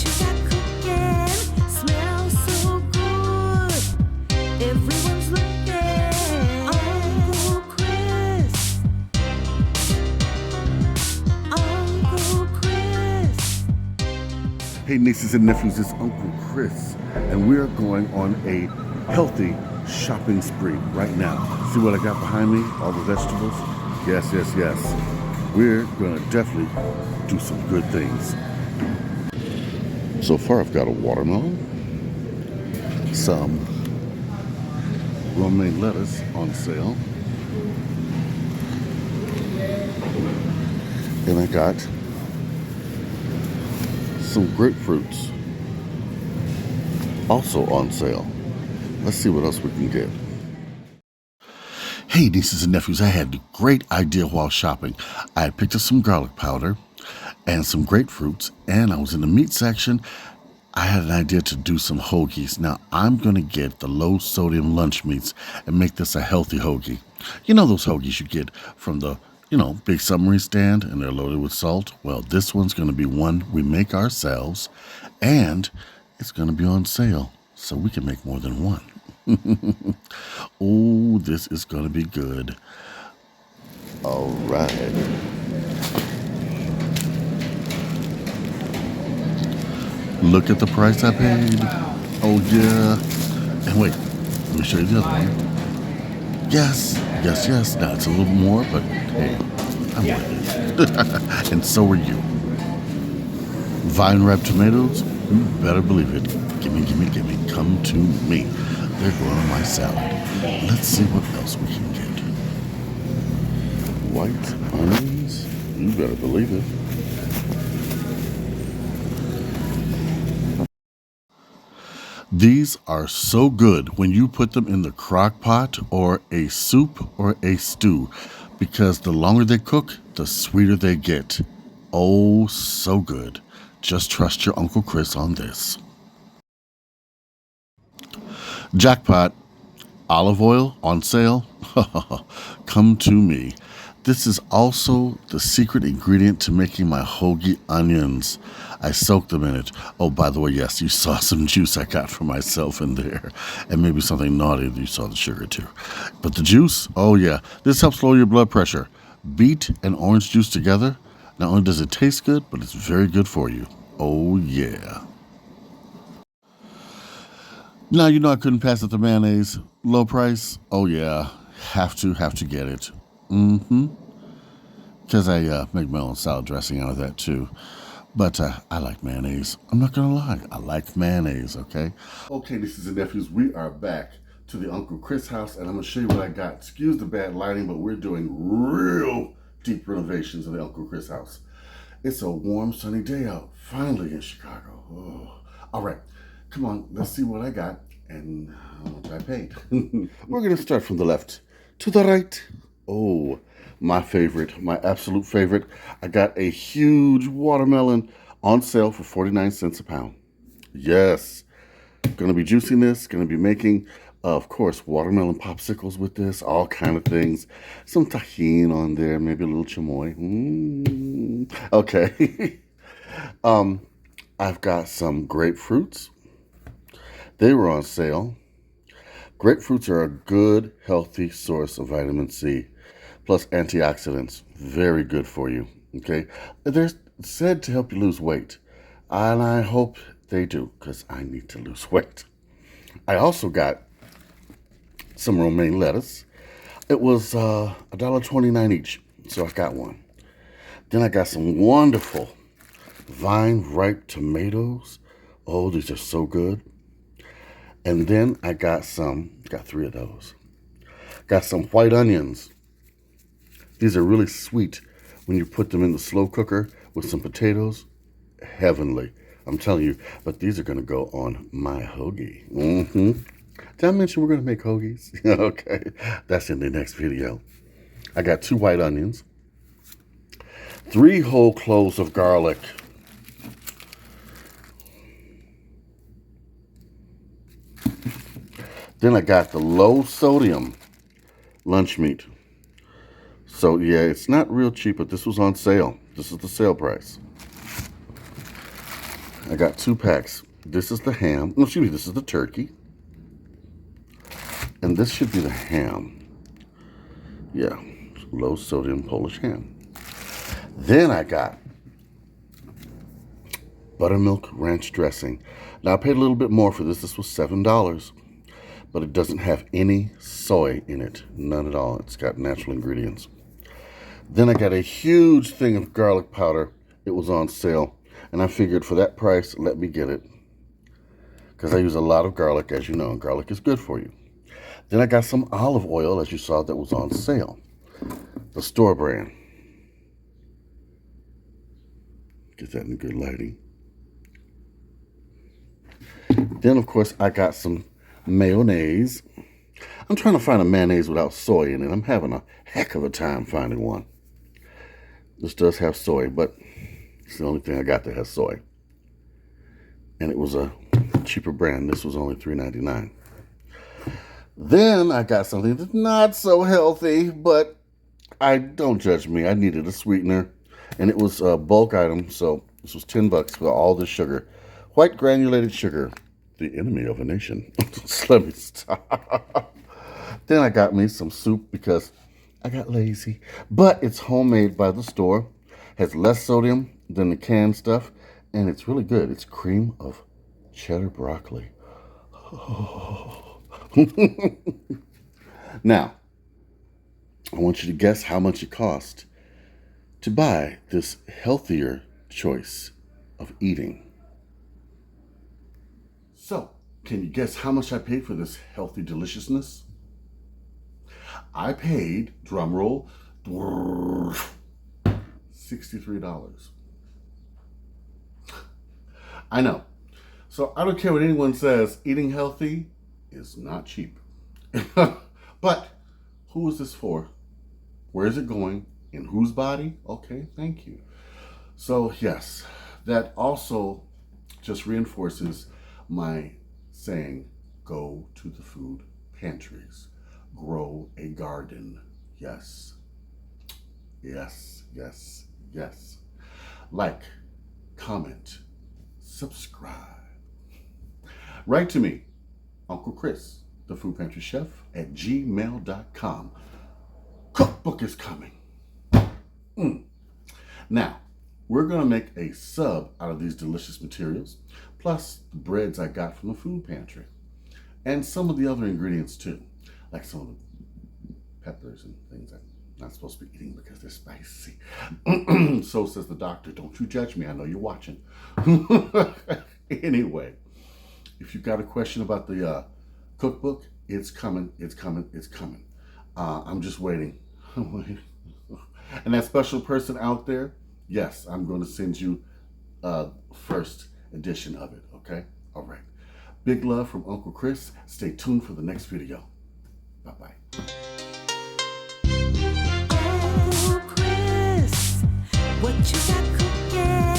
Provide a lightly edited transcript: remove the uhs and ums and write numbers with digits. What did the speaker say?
you got cooking smells so good. Everyone's looking. Uncle Chris. Uncle Chris. Hey nieces and nephews, it's Uncle Chris, and we're going on a healthy shopping spree right now. See what I got behind me? All the vegetables? Yes, yes, yes. We're gonna definitely do some good things. So far I've got a watermelon, some romaine lettuce on sale, and I got some grapefruits also on sale. Let's see what else we can get. Hey nieces and nephews, I had a great idea while shopping. I had picked up some garlic powder and some grapefruits, and I was in the meat section. I had an idea to do some hoagies. Now I'm going to get the low sodium lunch meats and make this a healthy hoagie. You know those hoagies you get from the big submarine stand, and they're loaded with salt? Well, this one's going to be one we make ourselves, and it's going to be on sale, so we can make more than one. Oh, this is going to be good. All right. Look at the price I paid. Oh, yeah. And wait, let me show you the other one. Yes, yes, yes. Now, it's a little more, but hey, I'm with it. And so are you. Vine-wrapped tomatoes, you better believe it. Gimme, gimme, gimme. Come to me. They're going on my salad. Let's see what else we can get. White onions, you better believe it. These are so good when you put them in the crock pot or a soup or a stew, because the longer they cook, the sweeter they get. Oh, so good. Just trust your Uncle Chris on this. Jackpot. Olive oil on sale? Come to me. This is also the secret ingredient to making my hoagie onions. I soak them in it. Oh, by the way, yes, you saw some juice I got for myself in there. And maybe something naughty. You saw the sugar too. But the juice, oh yeah, this helps lower your blood pressure. Beet and orange juice together. Not only does it taste good, but it's very good for you. Oh yeah. Now, you know I couldn't pass up the mayonnaise. Low price? Oh, yeah. Have to get it. Because I make my own salad dressing out of that, too. But I like mayonnaise. I'm not going to lie. I like mayonnaise, okay? Okay, nieces and nephews, we are back to the Uncle Chris house, and I'm going to show you what I got. Excuse the bad lighting, but we're doing real deep renovations in the Uncle Chris house. It's a warm, sunny day out, finally in Chicago. Oh. All right. Come on, let's see what I got and how much I paid. We're going to start from the left to the right. Oh, my favorite, my absolute favorite. I got a huge watermelon on sale for 49 cents a pound. Yes, going to be juicing this, going to be making, of course, watermelon popsicles with this, all kind of things. Some tahini on there, maybe a little chamoy. Okay. I've got some grapefruits. They were on sale. Grapefruits are a good, healthy source of vitamin C, plus antioxidants. Very good for you, okay? They're said to help you lose weight, and I hope they do, because I need to lose weight. I also got some romaine lettuce. It was $1.29 each, so I got one. Then I got some wonderful vine-ripe tomatoes. Oh, these are so good. And then I got three of those. Got some white onions. These are really sweet when you put them in the slow cooker with some potatoes. Heavenly, I'm telling you. But these are going to go on my hoagie. Did I mention we're going to make hoagies? Okay, that's in the next video. I got 2 white onions, 3 whole cloves of garlic, then I got the low sodium lunch meat. So yeah, it's not real cheap, but this was on sale. This is the sale price. I got 2 packs. This is the ham. No, excuse me, this is the turkey. And this should be the ham. Yeah, low sodium Polish ham. Then I got buttermilk ranch dressing. Now I paid a little bit more for this. This was $7, but it doesn't have any soy in it. None at all. It's got natural ingredients. Then I got a huge thing of garlic powder. It was on sale, and I figured for that price, let me get it, because I use a lot of garlic, as you know, and garlic is good for you. Then I got some olive oil, as you saw, that was on sale. The store brand. Get that in good lighting. Then, of course, I got some mayonnaise. I'm trying to find a mayonnaise without soy in it. I'm having a heck of a time finding one. This does have soy, but it's the only thing I got that has soy. And it was a cheaper brand. This was only $3.99. Then I got something that's not so healthy, but don't judge me. I needed a sweetener, and it was a bulk item, so this was $10 for all this sugar. White granulated sugar, the enemy of a nation. Just let me stop. Then I got me some soup because I got lazy. But it's homemade by the store, has less sodium than the canned stuff, and it's really good. It's cream of cheddar broccoli. Now, I want you to guess how much it cost to buy this healthier choice of eating. So, can you guess how much I paid for this healthy deliciousness? I paid, drumroll, $63. I know. So I don't care what anyone says, eating healthy is not cheap. But who is this for? Where is it going? In whose body? Okay, thank you. So yes, that also just reinforces my saying, go to the food pantries. Grow a garden. Yes. Yes, yes, yes. Like, comment, subscribe. Write to me, Uncle Chris, the Food Pantry Chef, at gmail.com. Cookbook is coming. Now, we're going to make a sub out of these delicious materials, plus the breads I got from the food pantry, and some of the other ingredients too, like some of the peppers and things I'm not supposed to be eating because they're spicy. So says the doctor. Don't you judge me. I know you're watching. Anyway, if you've got a question about the cookbook, it's coming, it's coming, it's coming. I'm just waiting. And that special person out there, yes, I'm going to send you first edition of it, okay? All right. Big love from Uncle Chris. Stay tuned for the next video. Bye-bye. Uncle Chris, what you got cooking?